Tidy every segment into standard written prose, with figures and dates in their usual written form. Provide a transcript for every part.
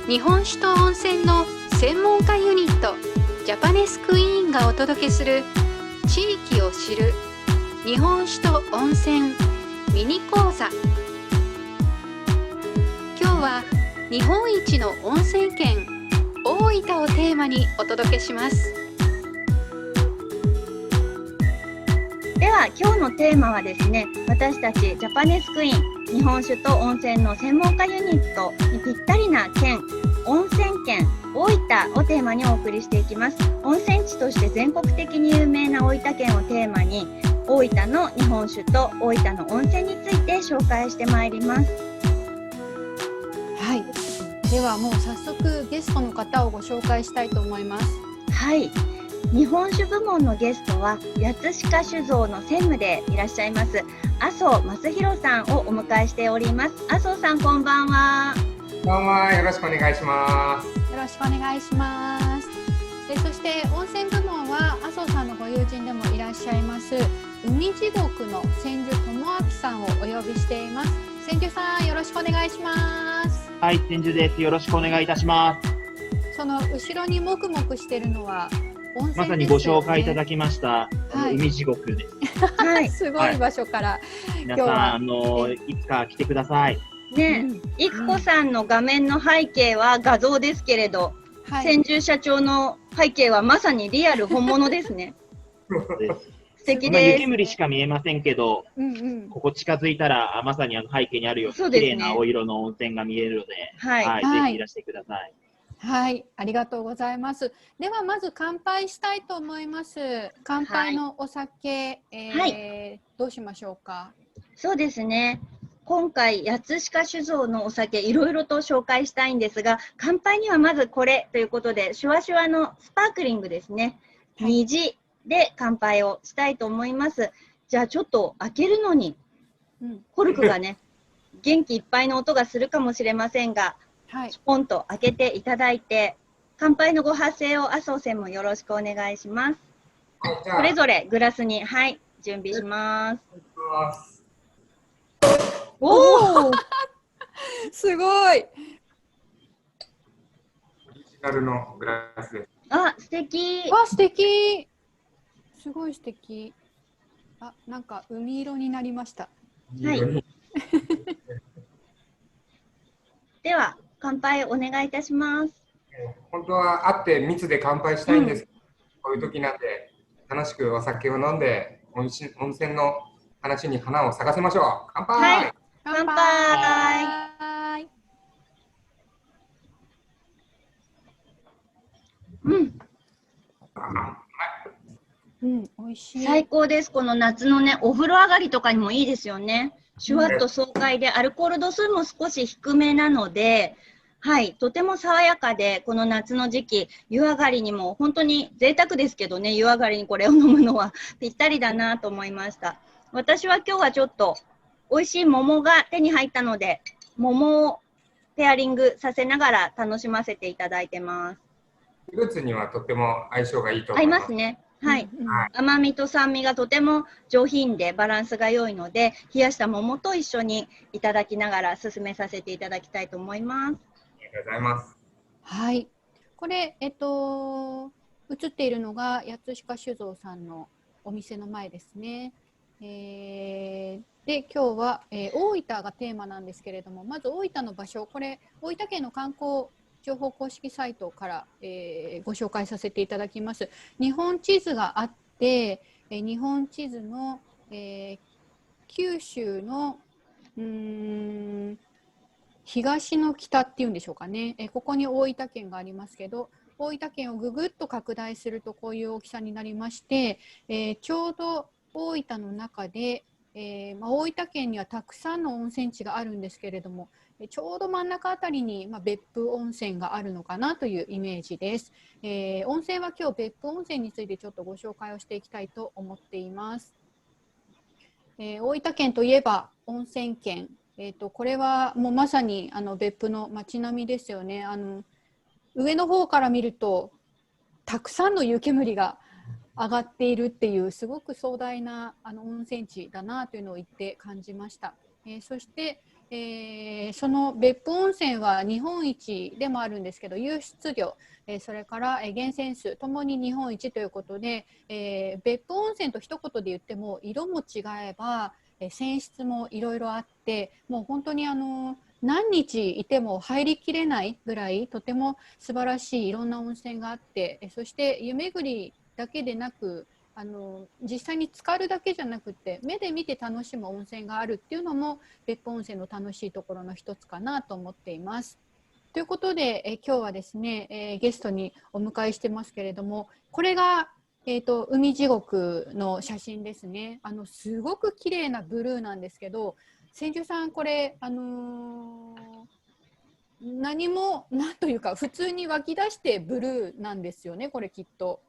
日本酒と温泉の専門家ユニットジャパネスクイーンがお届けする地域を知る日本酒と温泉ミニ講座。今日は日本一の温泉県大分をテーマにお届けします。では今日のテーマはですね、私たちジャパネスクイーン日本酒と温泉の専門家ユニットにぴったりな県、温泉県大分をテーマにお送りしていきます。温泉地として全国的に有名な大分県をテーマに、大分の日本酒と大分の温泉について紹介してまいります。はい、ではもう早速ゲストの方をご紹介したいと思います。はい、日本酒部門のゲストは八鹿酒造の専務でいらっしゃいます麻生正弘さんをお迎えしております。麻生さん、こんばんは。こんばんは、よろしくお願いします。よろしくお願いします。そして温泉部門は麻生さんのご友人でもいらっしゃいます海地獄の千住智明さんをお呼びしています。千住さん、よろしくお願いします。はい、千住です。よろしくお願いいたします。その後ろにもくもくしているのは温泉ですよね。まさにご紹介いただきました、はい、海地獄です。はい、すごい場所から、皆さんいつか来てください。ね、育子さんの画面の背景は画像ですけれど、千住社長の背景はまさにリアル本物ですね。素敵です。湯煙しか見えませんけど、ここ近づいたらまさに背景にあるような綺麗な青色の温泉が見えるので、ぜひいらしてください。はい、ありがとうございます。ではまず乾杯したいと思います。乾杯のお酒、どうしましょうか。そうですね。今回八鹿酒造のお酒いろいろと紹介したいんですが、乾杯にはまずこれということで、シュワシュワのスパークリングですね、虹で乾杯をしたいと思います。じゃあちょっと開けるのに、コルクがね元気いっぱいの音がするかもしれませんが、ポンと開けていただいて、乾杯のご発声を麻生専務よろしくお願いします。それぞれグラスに準備します。おおすごい。オリジナルのグラスです。あ、素敵。素敵。すごい素敵。なんか海色になりました。はい。では乾杯お願いいたします。本当は会って密で乾杯したいんですけど、こういう時なんで楽しくお酒を飲んで温泉の話に花を咲かせましょう。乾杯。乾杯。美味しい。最高です。この夏のね、お風呂上がりとかにもいいですよね。シュワッと爽快で、アルコール度数も少し低めなので、とても爽やかで、この夏の時期、湯上がりにも本当に贅沢ですけどね、湯上がりにこれを飲むのはぴったりだなと思いました。私は今日はちょっと美味しい桃が手に入ったので、桃をペアリングさせながら楽しませていただいてます。フルーツにはとても相性がいいと思います。合いますね。甘みと酸味がとても上品でバランスが良いので、冷やした桃と一緒にいただきながら進めさせていただきたいと思います。ありがとうございます。はい。これ映っているのが八鹿酒造さんのお店の前ですね。で今日は、大分がテーマなんですけれども、まず大分の場所、これ大分県の観光情報公式サイトから、ご紹介させていただきます。日本地図があって、日本地図の、九州の東の北っていうんでしょうかね、ここに大分県がありますけど、大分県をぐぐっと拡大するとこういう大きさになりまして、ちょうど大分の中で、大分県にはたくさんの温泉地があるんですけれども、ちょうど真ん中あたりに、別府温泉があるのかなというイメージです。温泉は今日別府温泉についてちょっとご紹介をしていきたいと思っています。大分県といえば温泉県、これはもうまさに別府の街並みですよね。上の方から見るとたくさんの湯煙が上がっているっていうすごく壮大な温泉地だなというのを言って感じました。そして、その別府温泉は日本一でもあるんですけど、湧出量、それから源泉数ともに日本一ということで、別府温泉と一言で言っても色も違えば、泉質もいろいろあって、もう本当に何日いても入りきれないぐらいとても素晴らしいいろんな温泉があって、そして湯巡りだけでなく実際に浸かるだけじゃなくて目で見て楽しむ温泉があるっていうのも別府温泉の楽しいところの一つかなと思っています。ということで今日はですね、ゲストにお迎えしてますけれども、これが海地獄の写真ですね。すごく綺麗なブルーなんですけど、千住さんこれ何もなんというか普通に湧き出してブルーなんですよね、これきっと。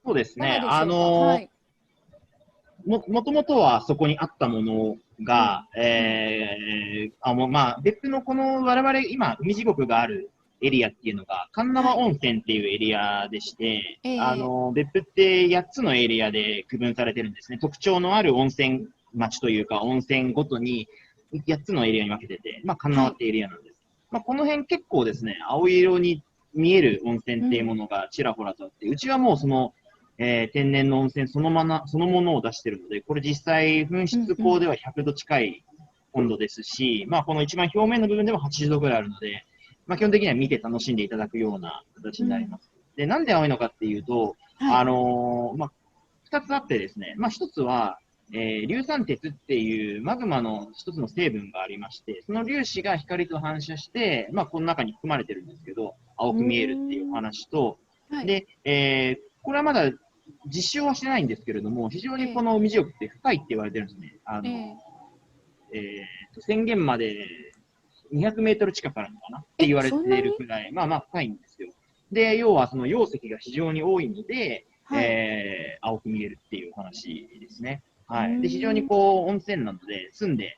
そうですね。はい、もともとはそこにあったものが、別府のこの我々今海地獄があるエリアっていうのが、神縄温泉っていうエリアでして、別府って8つのエリアで区分されてるんですね。特徴のある温泉町というか、温泉ごとに8つのエリアに分けてて、神縄ってエリアなんです。この辺結構ですね、青色に見える温泉っていうものがちらほらとあって、うちはもうその、天然の温泉そのものを出してるので、これ実際噴出口では100度近い温度ですし、この一番表面の部分でも80度ぐらいあるので、基本的には見て楽しんでいただくような形になります。で、なんで青いのかっていうと、2つあってですね、1つは、硫酸鉄っていうマグマの一つの成分がありまして、その粒子が光と反射して、この中に含まれてるんですけど、青く見えるっていうお話と、で、これはまだ実証はしてないんですけれども、非常にこの海地獄って深いって言われてるんですね。宣言まで200メートル近くあるのかなって言われているくらい、深いんですよ。で、要はその溶石が非常に多いので、青く見えるっていうお話ですね。はい。で、非常に温泉なので、澄んで、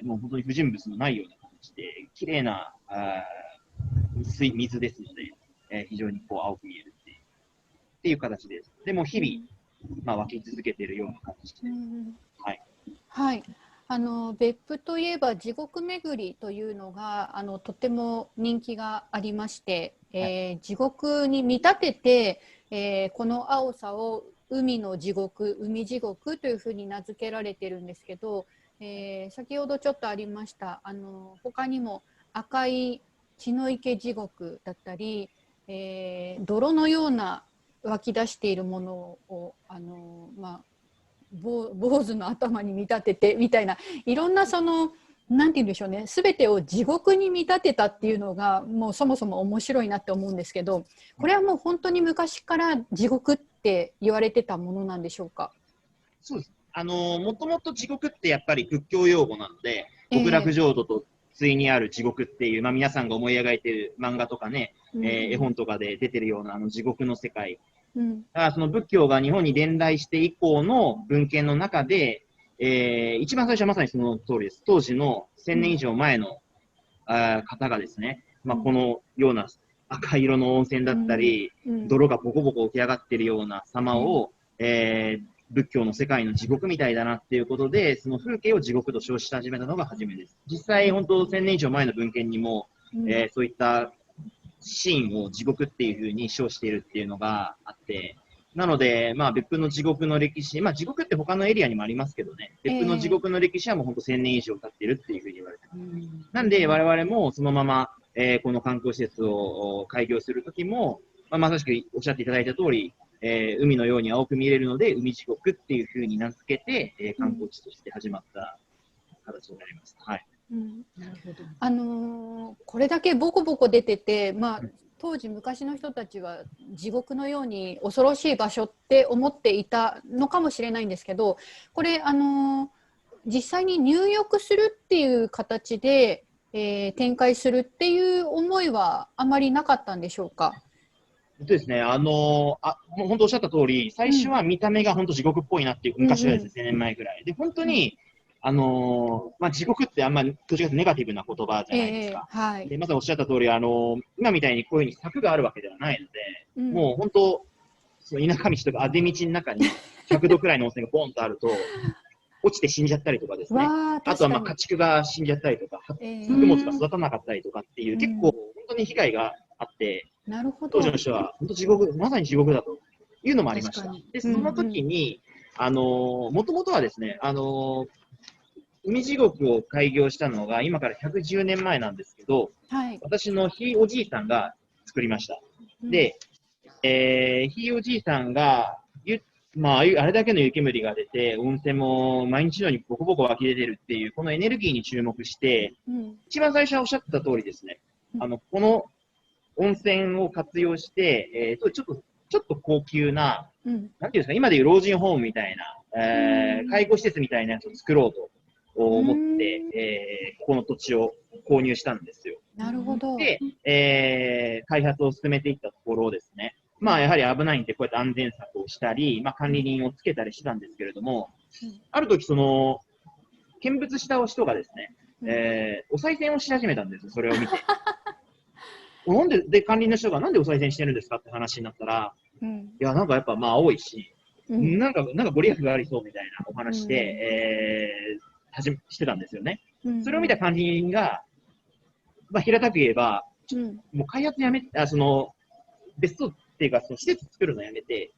もう本当に不純物のないような形で、綺麗な水ですので、非常に青く見えるっていう形です。でも日々、湧き続けているような形で。はい。はい。別府といえば地獄巡りというのがとても人気がありまして、地獄に見立てて、この青さを海の地獄、海地獄というふうに名付けられてるんですけど、先ほどちょっとありました他にも赤い血の池地獄だったり、泥のような湧き出しているものを坊主の頭に見立ててみたいないろんななんて言うんでしょうね、全てを地獄に見立てたっていうのがもうそもそも面白いなって思うんですけど、これはもう本当に昔から地獄って言われてたものなんでしょうか？そうです。もともと地獄ってやっぱり仏教用語なので、極楽浄土と対にある地獄っていう、皆さんが思い描いている漫画とかね、絵本とかで出てるような地獄の世界。だからその仏教が日本に伝来して以降の文献の中で、一番最初はまさにその通りです。当時の1000年以上前の、方がですね、このような赤色の温泉だったり、泥がボコボコ起き上がっているような様を、仏教の世界の地獄みたいだなっていうことで、その風景を地獄と称し始めたのが初めです。実際、本当1000年以上前の文献にも、そういったシーンを地獄っていう風に称しているっていうのがあって、なので、別府の地獄の歴史、地獄って他のエリアにもありますけどね、別府の地獄の歴史はもう本当1000年以上経ってるっていう風に言われてます。なんで、我々もそのまま、この観光施設を開業するときも、まさしくおっしゃっていただいた通り、海のように青く見えるので、海地獄っていう風に名付けて、観光地として始まった形になります。はい。なるほど。これだけボコボコ出てて、当時昔の人たちは地獄のように恐ろしい場所って思っていたのかもしれないんですけど、これ実際に入浴するっていう形で、展開するっていう思いはあまりなかったんでしょうか？ですね、もう本当おっしゃった通り、最初は見た目が本当地獄っぽいなっていう、昔はですね、1000年前ぐらい。で、本当に、地獄ってあんまり、どちらかというとネガティブな言葉じゃないですか。で、まさにおっしゃった通り、今みたいにこういうふうに柵があるわけではないので、もう本当、その田舎道とかあぜ道の中に100度くらいの温泉がボンとあると、落ちて死んじゃったりとかですね。わあ、あとは確かに。家畜が死んじゃったりとか、作え物ーが育たなかったりとかっていう、うん結構本当に被害があって、なるほど。当時の人は本当地獄、まさに地獄だというのもありました確かに。で、その時に、もともとはですね、海地獄を開業したのが今から110年前なんですけど、はい。私のひいおじいさんが作りました。うん、で、ひいおじいさんが、まあ、あれだけの湯煙が出て、温泉も毎日のようにボコボコ湧き出てるっていう、このエネルギーに注目して、うん一番最初はおっしゃってた通りですね、この温泉を活用して、ちょっと高級な、うん、なんていうんですか、今でいう老人ホームみたいな、介護施設みたいなやつを作ろうと思って、ここの土地を購入したんですよ。なるほど。で、開発を進めていったところですね、まあやはり危ないんで、こうやって安全策をしたり、まあ管理人をつけたりしてたんですけれども、ある時見物した人がですね、お賽銭をし始めたんですよ、それを見て。なんで、管理人の人がなんでお賽銭してるんですかって話になったら、いや、なんかやっぱまあ多いし、なんかご利益がありそうみたいなお話で、してたんですよね。それを見た管理人が、まあ平たく言えば、もう開発やめ、別荘っていうか、施設作るのやめて、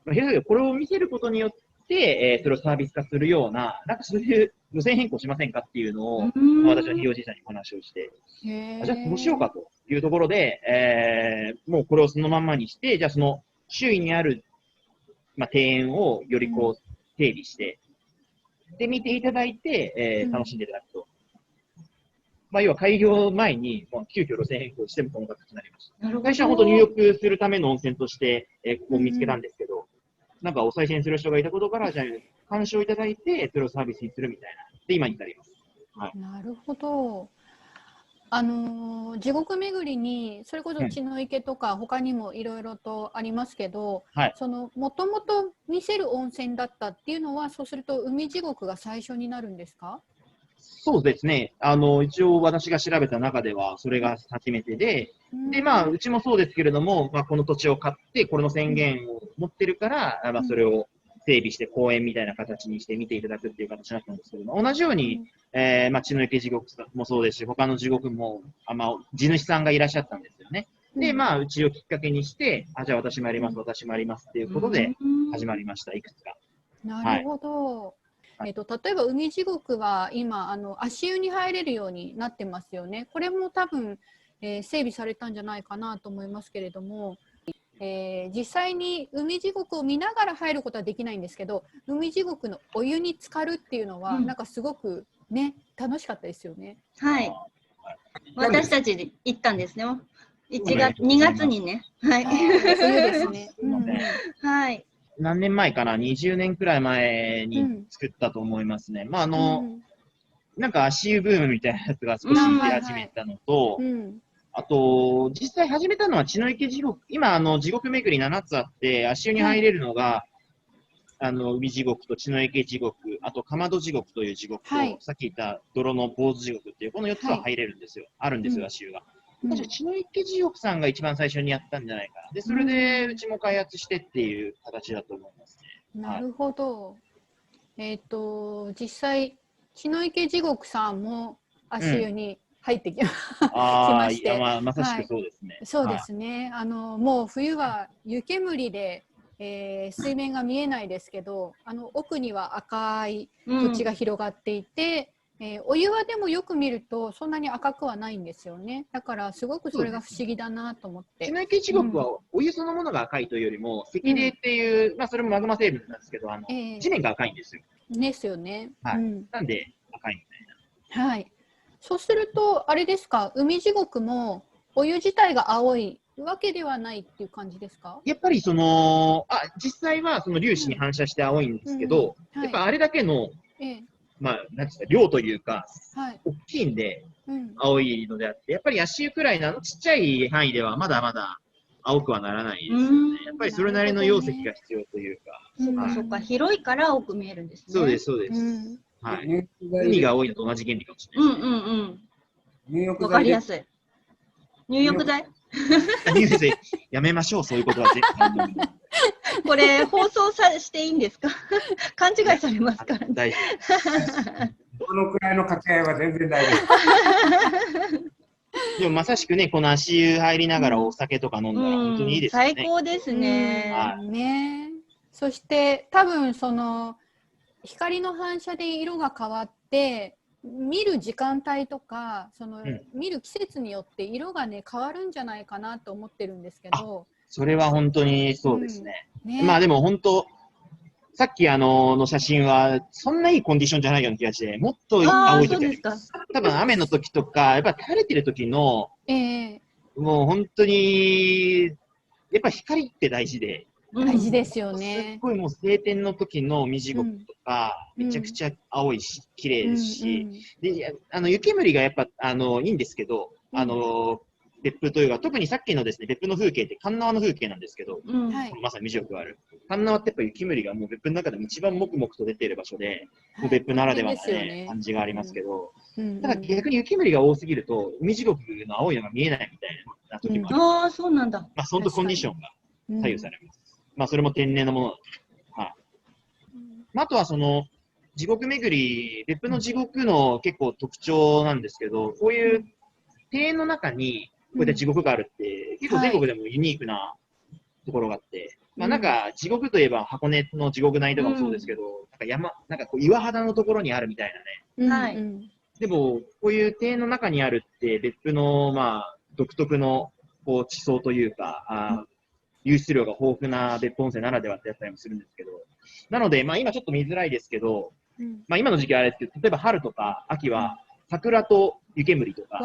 まあ、平たく言えばこれを見せることによって、それをサービス化するような、なんかそういう路線変更しませんかっていうのを、私はひいおじいさんに話をして、じゃあそうしようかというところで、もうこれをそのまんまにして、じゃあその周囲にある、まあ、庭園をよりこう整備して、で、見ていただいて、楽しんでいただくと。まあ、要は開業前に、もう急遽路線変更してもこの形になりました。最初は本当入浴するための温泉として、ここを見つけたんですけど、なんかお賽銭する人がいたことから、じゃあ、鑑賞いただいて、それをサービスにするみたいな。で、今に至ります。はい、なるほど。地獄巡りにそれこそ血の池とか他にもいろいろとありますけど、もともと見せる温泉だったっていうのは、そうすると海地獄が最初になるんですか？そうですね。一応私が調べた中ではそれが初めてで、で、まあ、うちもそうですけれども、まあ、この土地を買って、これの宣言を持ってるから、まあ、それを整備して公園みたいな形にして見ていただくっていう形だったんですけども、同じように、まあ、血の池地獄もそうですし、他の地獄も、まあ、地主さんがいらっしゃったんですよね。で、まあ、うちをきっかけにして、じゃあ私もやります、私もやりますっていうことで始まりました、いくつか。なるほど。例えば海地獄は今足湯に入れるようになってますよね。これも多分、整備されたんじゃないかなと思いますけれども、実際に海地獄を見ながら入ることはできないんですけど、海地獄のお湯に浸かるっていうのは、なんかすごくね楽しかったですよね。はい。私たちで行ったんですね。2月にね。はい。冬ですね。はい。何年前かな、20年くらい前に作ったと思いますね。まあなんか足湯ブームみたいなやつが少し出始めたのと、あと、実際始めたのは血の池地獄。今、地獄巡り7つあって、足湯に入れるのが、海地獄と血の池地獄、あと、かまど地獄という地獄と、さっき言った泥の坊主地獄っていう、この4つは入れるんですよ。あるんですよ、足湯が。確か血の池地獄さんが一番最初にやったんじゃないかな。で、それでうちも開発してっていう形だと思いますね。なるほど。実際、血の池地獄さんも足湯に入ってきまして。まさしくそうですね。そうですね。もう冬は湯煙で、水面が見えないですけど、奥には赤い土地が広がっていて、お湯はでもよく見るとそんなに赤くはないんですよね。だからすごくそれが不思議だなと思って。血の池地獄はお湯そのものが赤いというよりも、赤泥っていう、まあそれもマグマ成分なんですけど、地面が赤いんですよ。ですよね。はい。なんで赤いみたいな。はい。そうするとあれですか、海地獄もお湯自体が青いわけではないっていう感じですか？やっぱり実際はその粒子に反射して青いんですけど、やっぱあれだけの、まあ、なんですか、量というか、大きいんで、青いのであって、やっぱり足湯くらいのちっちゃい範囲ではまだまだ青くはならないですよね。やっぱりそれなりの容積が必要というか。そうか、広いから青く見えるんですね。そうです、そうです。はい。海が多いのと同じ原理かもしれない。わかりやすい。入浴剤入浴剤やめましょう、そういうことは絶対。これ放送していいんですか？勘違いされますからね。大丈このくらいの掛け合いは全然大丈夫。夫。でもまさしくね、この足湯入りながらお酒とか飲んだら本当にいいですよね。最高ですね。ね。そして多分その光の反射で色が変わって見る時間帯とかその、見る季節によって色がね変わるんじゃないかなと思ってるんですけど。それは本当にそうですね。まあでも本当さっきの写真はそんないいコンディションじゃないような気がして、もっと青い時あります。多分雨の時とかやっぱ垂れてる時の、もう本当にやっぱ光って大事で。大事ですよね。すっごいもう晴天の時の海地獄とか、めちゃくちゃ青いし、綺麗ですし、で湯煙がやっぱいいんですけど、別府というか、特にさっきのですね、別府の風景って鉄輪の風景なんですけど、まさに海地獄がある。鉄輪ってやっぱ湯煙がもう別府の中でも一番もくもくと出ている場所で、もう別府ならではのね、感じがありますけど、ただ逆に湯煙が多すぎると、海地獄の青いのが見えないみたいな時もある。ああ、そうなんだ。まあ、そんとコンディションが左右されます。まあ、それも天然のものなんで。はい。あとは、その、地獄巡り、別府の地獄の結構特徴なんですけど、こういう庭園の中に、こういった地獄があるって、結構全国でもユニークなところがあって、まあなんか地獄といえば箱根の地獄内とかもそうですけど、なんかこう岩肌のところにあるみたいなね。はい。でも、こういう庭園の中にあるって、別府の、まあ、独特のこう地層というか、湧出量が豊富な別府温泉ならではってやったりもするんですけど、なので、まあ今ちょっと見づらいですけど、まあ今の時期はあれですけど、例えば春とか秋は桜と湯煙とか、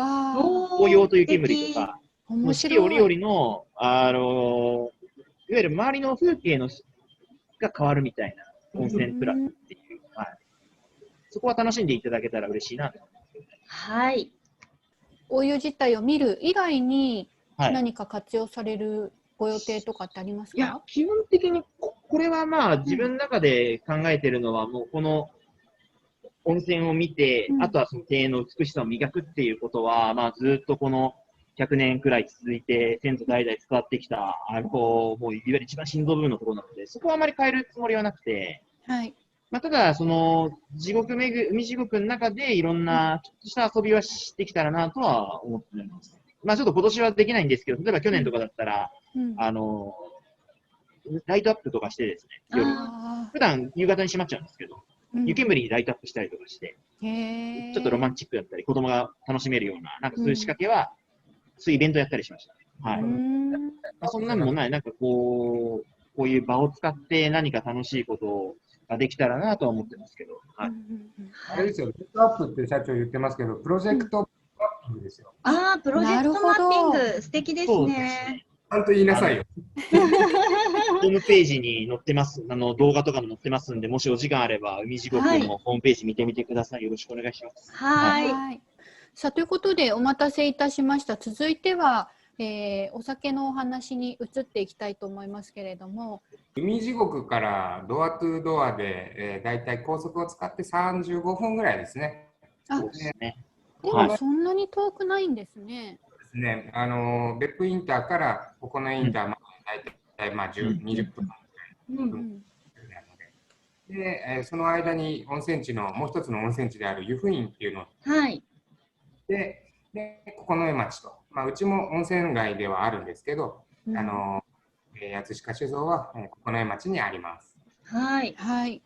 紅葉と湯煙とか、四季折々の、いわゆる周りの風景のが変わるみたいな温泉プラスっていう、そこは楽しんでいただけたら嬉しいなと思います。はい。お湯自体を見る以外に何か活用されるご予定とかってありますか？いや、基本的にこれはまあ自分の中で考えてるのは、もうこの温泉を見て、あとはその庭園の美しさを磨くっていうことは、まあずっとこの100年くらい続いて、先祖代々伝わってきた、もういわゆる一番心臓部分のところなので、そこはあまり変えるつもりはなくて、まあ、ただ、その、海地獄の中でいろんな、ちょっとした遊びはしてきたらなとは思っております。まあ、ちょっと今年はできないんですけど、例えば去年とかだったら、ライトアップとかしてですね、夜。普段夕方に閉まっちゃうんですけど、湯煙にライトアップしたりとかして、ちょっとロマンチックだったり、子供が楽しめるような、なんかそういう仕掛けは、そういうイベントやったりしました。はい。まあ、そんなのもない、なんかこういう場を使って何か楽しいことができたらなとは思ってますけど。はい。あれですよ、ライトアップって社長言ってますけど、プロジェクトマッピングですよ。ああ、プロジェクトマッピング、素敵ですね。ちゃんと言いなさいよ。ホームページに載ってます。動画とかも載ってますんで、もしお時間あれば、海地獄のホームページ見てみてください。よろしくお願いします。はい。さあ、ということで、お待たせいたしました。続いては、お酒のお話に移っていきたいと思いますけれども。海地獄からドアトゥドアで、だいたい高速を使って35分ぐらいですね。そうですね。でもそんなに遠くないんですね。ですね。別府インターからここのインターまでだいたいまあ20分ぐらいなので、その間に温泉地のもう一つの温泉地である湯布院っていうので、九重町と、まあ、うちも温泉街ではあるんですけど、八鹿酒造は九重町にあります。はい。はい。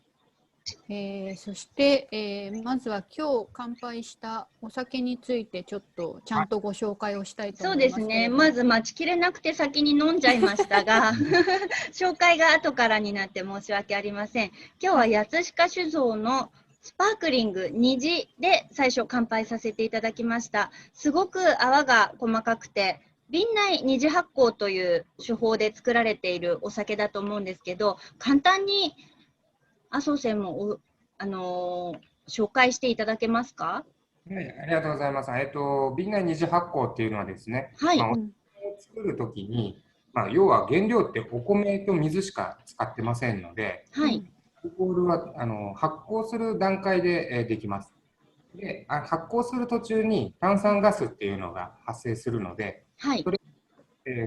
そして、まずは今日乾杯したお酒についてちょっとちゃんとご紹介をしたいと思います。そうですね。まず待ちきれなくて先に飲んじゃいましたが紹介が後からになって申し訳ありません。今日は八鹿酒造のスパークリング虹で最初乾杯させていただきました。すごく泡が細かくて瓶内二次発酵という手法で作られているお酒だと思うんですけど、簡単に麻生専も紹介していただけますか？はい、ありがとうございます。瓶内二次発酵っていうのはですね、はい。お酒を作るときに、要は原料ってお米と水しか使ってませんので、はい。アルコールは発酵する段階でできます。で、発酵する途中に炭酸ガスっていうのが発生するので、はい。それ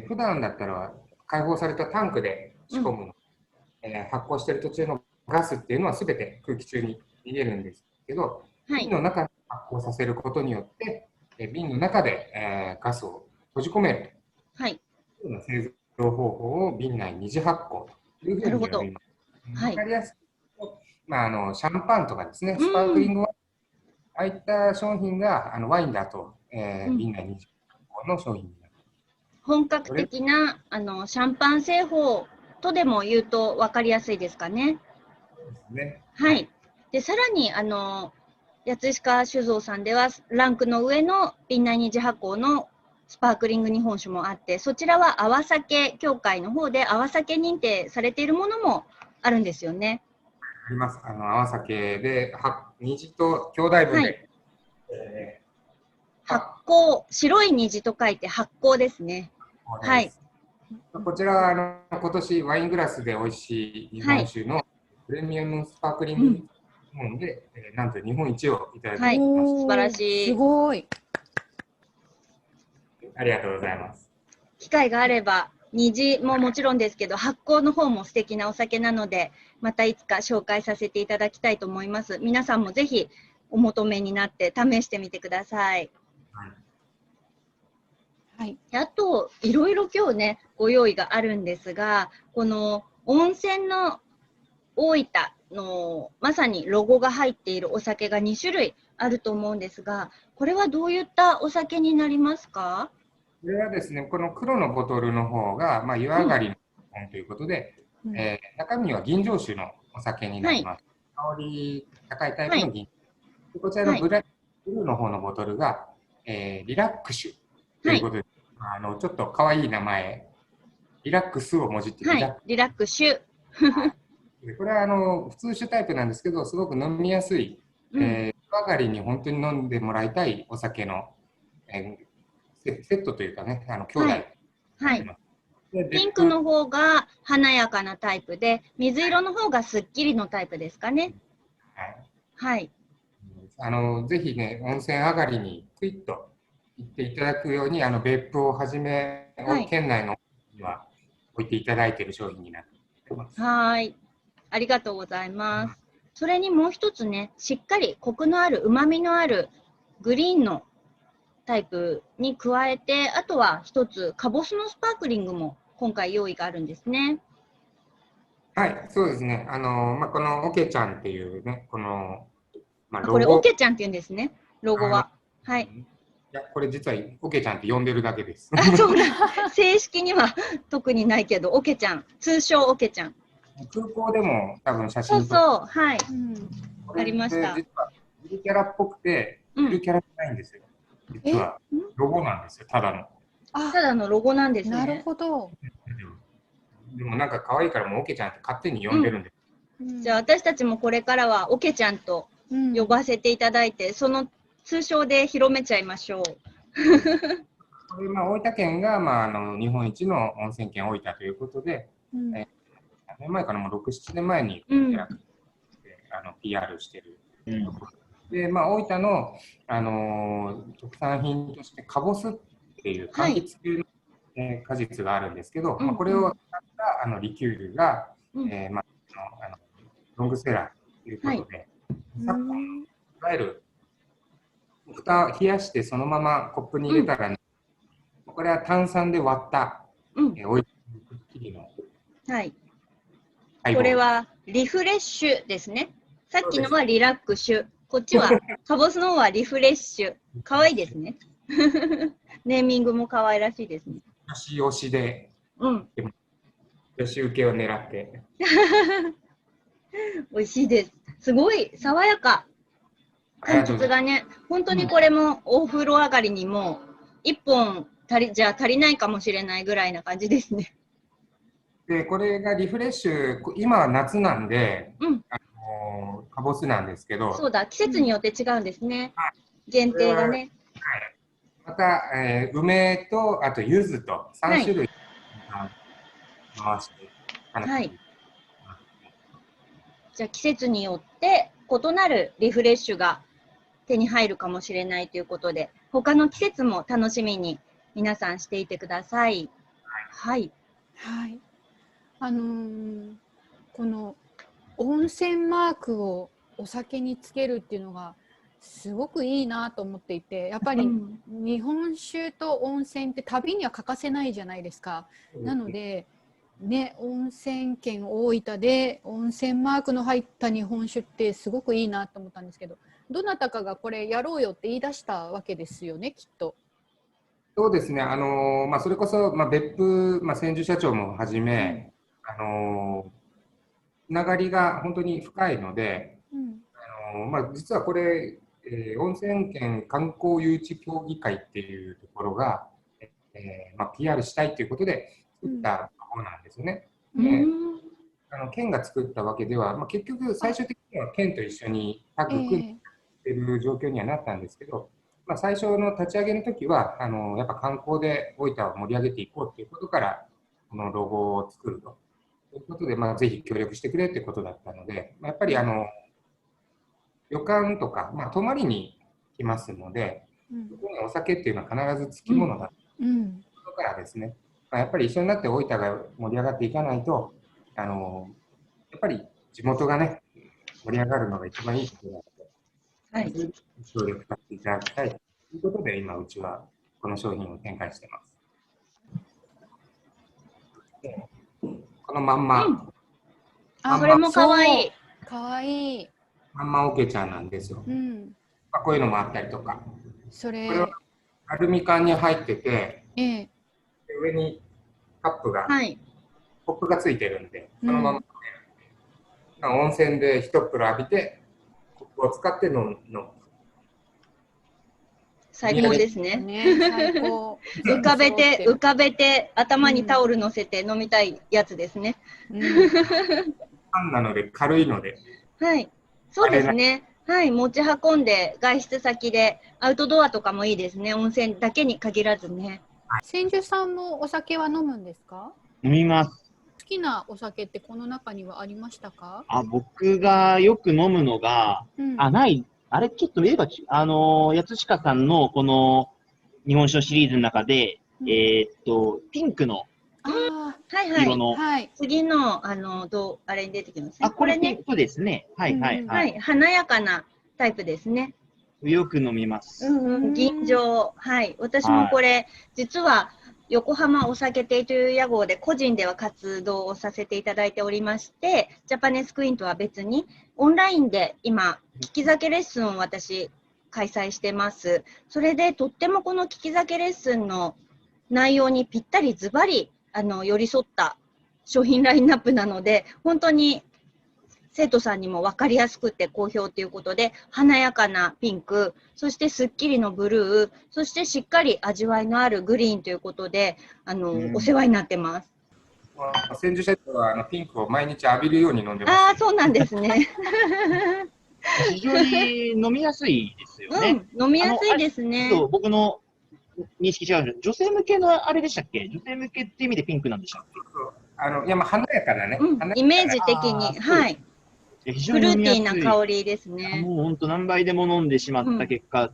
普段だったら開放されたタンクで仕込むの。発酵している途中のガスっていうのは全て空気中に逃げるんですけど、瓶の中で発酵させることによって、瓶の中で、ガスを閉じ込めるというような製造方法を瓶内二次発酵というふうに呼びます。わかりやすく言うと、シャンパンとかですね、スパークリングワイン、ああいった商品がワインだと、瓶内二次発酵の商品になる。本格的なシャンパン製法とでも言うと分かりやすいですかね。そうですね。はい。で、さらに八鹿酒造さんではランクの上の瓶内二次発酵のスパークリング日本酒もあって、そちらは泡酒協会の方で泡酒認定されているものもあるんですよね。あります。泡酒で虹と兄弟分で、発酵、白い虹と書いて発酵ですね。はい。こちらは今年ワイングラスで美味しい日本酒のプレミアムスパークリング日本で、なんと日本一をいただいています。素晴らしい。すごい。ありがとうございます。機会があれば、虹ももちろんですけど、発酵の方も素敵なお酒なので、またいつか紹介させていただきたいと思います。皆さんもぜひお求めになって試してみてください。はい。あと、いろいろ今日ね、ご用意があるんですが、この温泉の大分のまさにロゴが入っているお酒が2種類あると思うんですが、これはどういったお酒になりますか？これはですね、この黒のボトルの方が、湯上がりの本ということで、中身は吟醸酒のお酒になります。香り高いタイプの吟醸。こちらのブルーの方のボトルが、リラック酒ということで、ちょっと可愛い名前、リラックスをもじってリラック酒。これは普通酒タイプなんですけど、すごく飲みやすい、上がりに本当に飲んでもらいたいお酒の、セットというかね、兄弟。ピンクの方が華やかなタイプで、水色の方がすっきりのタイプですかね。はい。ぜひね、温泉上がりにクイッと行っていただくように、別府をはじめ、県内のには置いていただいている商品になっています。はい。ありがとうございます。それにもう一つね、しっかりコクのある、旨味のあるグリーンのタイプに加えて、あとは一つ、カボスのスパークリングも今回用意があるんですね。はい、そうですね。このオケちゃんっていうね、この、ロゴ。これオケちゃんって言うんですね、ロゴは。はい。いや、これ実はオケちゃんって呼んでるだけです。そうだ。正式には特にないけど、オケちゃん、通称オケちゃん。空港でも多分写真はい。ありました。実はゆるキャラっぽくて、ゆるキャラじゃないんですよ。実はロゴなんですよ、ただの。ただのロゴなんですね。なるほど。でもなんか可愛いからもうオケちゃんって勝手に呼んでるんです。じゃあ私たちもこれからはオケちゃんと呼ばせていただいて、その通称で広めちゃいましょう。これ大分県が、日本一の温泉県大分ということで、何年前かな、もう6、7年前にPR してる。で、大分の、特産品としてカボスっていう柑橘系の、果実があるんですけど、これを使ったリキュールが、ロングセラーということで、昨今、いわゆる蓋を冷やしてそのままコップに入れたら、これは炭酸で割った、おいしいくっきりの。はい。これはリフレッシュですね。さっきのはリラックシュ。こっちはカボスの方はリフレッシュ。かわいいですね。ネーミングも可愛らしいですね。よしよしで、よし受けを狙って。美味しいです。すごい爽やか。柑橘がね、本当にこれもお風呂上がりにも1本じゃ足りないかもしれないぐらいな感じですね。で、これがリフレッシュ、今は夏なんで、カボスなんですけど。そうだ、季節によって違うんですね。限定がね。また、梅と、あと柚子と3種類回して。じゃあ季節によって異なるリフレッシュが手に入るかもしれないということで、他の季節も楽しみに皆さんしていてください。はい。はい。この温泉マークをお酒につけるっていうのがすごくいいなと思っていて、やっぱり日本酒と温泉って旅には欠かせないじゃないですか。なのでね、温泉県大分で温泉マークの入った日本酒ってすごくいいなと思ったんですけど、どなたかがこれやろうよって言い出したわけですよね、きっと。そうですね、それこそ、別府、千住社長もはじめ、つながりが本当に深いので、実はこれ、温泉県観光誘致協議会っていうところが、PR したいということで作ったところなんですよね。県が作ったわけでは、結局最終的には県と一緒にタッグ組んでいる状況にはなったんですけど、最初の立ち上げの時はやっぱ観光で大分を盛り上げていこうということからこのロゴを作るということで、ぜひ協力してくれということだったので、やっぱり旅館とか、泊まりに来ますので、そこにお酒っていうのは必ずつきものだということからですね、やっぱり一緒になって大分が盛り上がっていかないと、やっぱり地元がね、盛り上がるのが一番いいことなので、はい、協力させていただきたいということで、今、うちはこの商品を展開しています。このまんま、これもかわいい。かわいい。まんまオケちゃんなんですよ。こういうのもあったりとか。これはアルミ缶に入ってて、上にカップが、コップがついてるんで、そのまま、温泉で一風呂浴びて、コップを使って飲む。最高ですね。最高。浮かべて、頭にタオル乗せて飲みたいやつですね。缶なので軽いので。はい。そうですね。はい。持ち運んで、外出先で、アウトドアとかもいいですね。温泉だけに限らずね。千住さんもお酒は飲むんですか？飲みます。好きなお酒ってこの中にはありましたか？僕がよく飲むのが、あれ、きっと言えば、八鹿さんのこの日本酒シリーズの中で、ピンクの色の。次の、あれに出てきますね。これピンクですね。はい。華やかなタイプですね。よく飲みます。吟醸。はい。私もこれ、実は、横浜お酒亭という屋号で個人では活動をさせていただいておりまして、ジャパネスクイーンとは別にオンラインで今、利き酒レッスンを私開催してます。それでとってもこの利き酒レッスンの内容にぴったりズバリ寄り添った商品ラインナップなので、本当に生徒さんにも分かりやすくて好評ということで、華やかなピンク、そしてすっきりのブルー、そしてしっかり味わいのあるグリーンということで、お世話になってます。千住社長はピンクを毎日浴びるように飲んでます。そうなんですね。非常に飲みやすいですよね。飲みやすいですね。僕の認識違う。女性向けのあれでしたっけ？女性向けって意味でピンクなんでしたっけ？いや、華やかなね。イメージ的に、はい。フルーティーな香りですね。もう本当何杯でも飲んでしまった結果、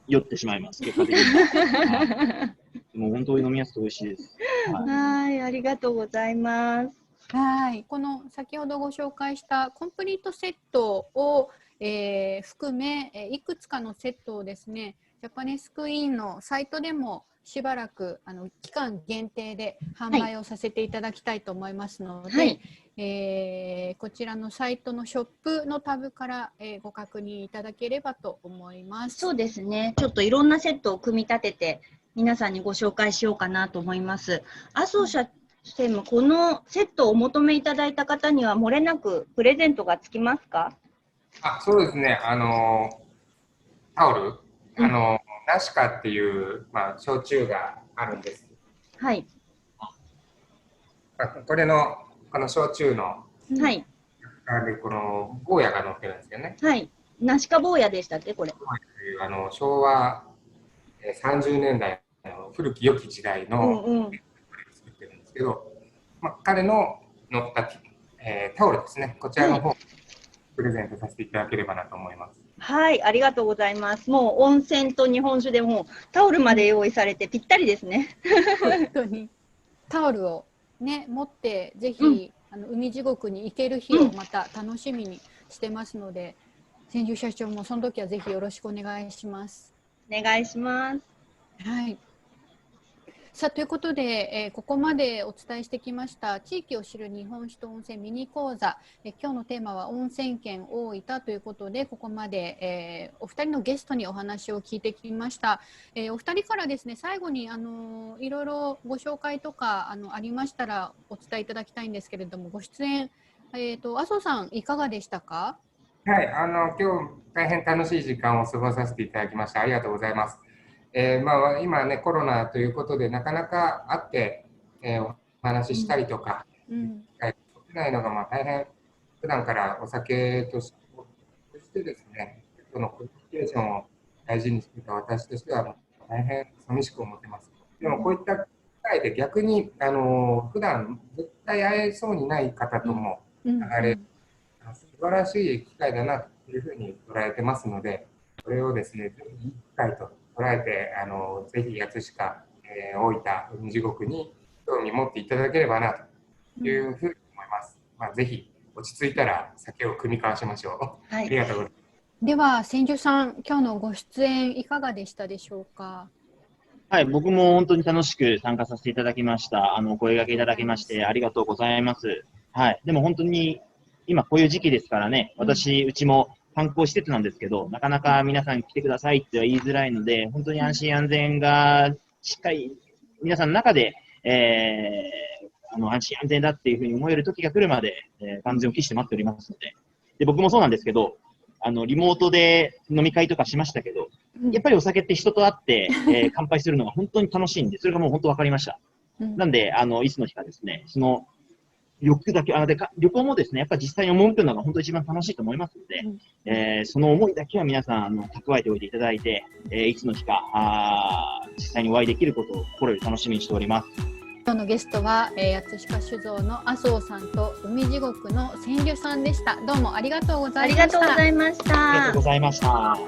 酔ってしまいます。結果的に。もう本当に飲みやすく美味しいです。はい、ありがとうございます。はい、この先ほどご紹介したコンプリートセットを、含めいくつかのセットをですね、ジャパネスクイーンのサイトでもしばらく期間限定で販売をさせていただきたいと思いますので、こちらのサイトのショップのタブから、ご確認いただければと思います。そうですね。ちょっといろんなセットを組み立てて皆さんにご紹介しようかなと思います。麻生社長もこのセットをお求めいただいた方には漏れなくプレゼントがつきますか？そうですね。タオル、ナシカっていう、焼酎があるんです。はい。この焼酎の、はい。この坊やが乗ってるんですよね。はい。ナシカ坊やでしたっけ、これ。昭和30年代の古き良き時代の作ってるんですけど、彼の乗った、タオルですね。こちらの方、プレゼントさせていただければなと思います。はい、ありがとうございます。もう温泉と日本酒でもタオルまで用意されてぴったりですね。本当にタオルをね持ってぜひ海地獄に行ける日をまた楽しみにしてますので、千住社長もその時はぜひよろしくお願いします。お願いします。はい。さあということで、ここまでお伝えしてきました地域を知る日本酒と温泉ミニ講座、今日のテーマは温泉県大分ということで、ここまで、お二人のゲストにお話を聞いてきました。お二人からですね、最後にいろいろご紹介とかありましたらお伝えいただきたいんですけれども、ご出演、麻生さんいかがでしたか？はい、今日大変楽しい時間を過ごさせていただきました。ありがとうございます。今ね、コロナということでなかなか会って、お話ししたりとか、できないのが大変普段からお酒としてですね、そのコミュニケーションを大事にしていた私としては大変寂しく思ってます。でもこういった機会で逆に普段絶対会えそうにない方とも流れる、素晴らしい機会だなというふうに捉えてますので、これをですね、ぜひいい機会と捉えて、ぜひ葛飾、大分、海地獄に興味持っていただければなというふうに思います。ぜひ落ち着いたら酒を酌み交わしましょう。はい、ありがとうございます。では千住さん、今日のご出演いかがでしたでしょうか？はい、僕も本当に楽しく参加させていただきました。お声掛けいただきましてありがとうございます。はい、でも本当に今こういう時期ですからね、うちも観光施設なんですけど、なかなか皆さん来てくださいっては言いづらいので、本当に安心安全がしっかり皆さんの中で、安心安全だっていうふうに思える時が来るまで、万全を期して待っておりますので、僕もそうなんですけど、リモートで飲み会とかしましたけど、やっぱりお酒って人と会って、乾杯するのが本当に楽しいんで、それがもう本当分かりました。なんで、いつの日かですね、その欲だけ、旅行もですね、やっぱり実際に思うというのが本当に一番楽しいと思いますので、その思いだけは皆さん蓄えておいていただいて、いつの日か実際にお会いできることを心より楽しみにしております。今日のゲストは、葛飾酒造の麻生さんと海地獄の千住さんでした。どうもありがとうございました。ありがとうございました。ありがとうございました。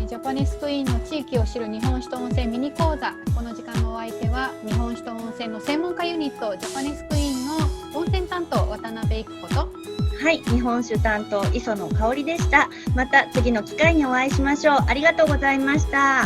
ジャパネスクイーンの地域を知る日本酒と温泉ミニ講座、この時間のお相手は日本酒と温泉の専門家ユニットジャパネスクイーンの温泉担当渡辺育子と、はい、日本酒担当磯野香織でした。また次の機会にお会いしましょう。ありがとうございました。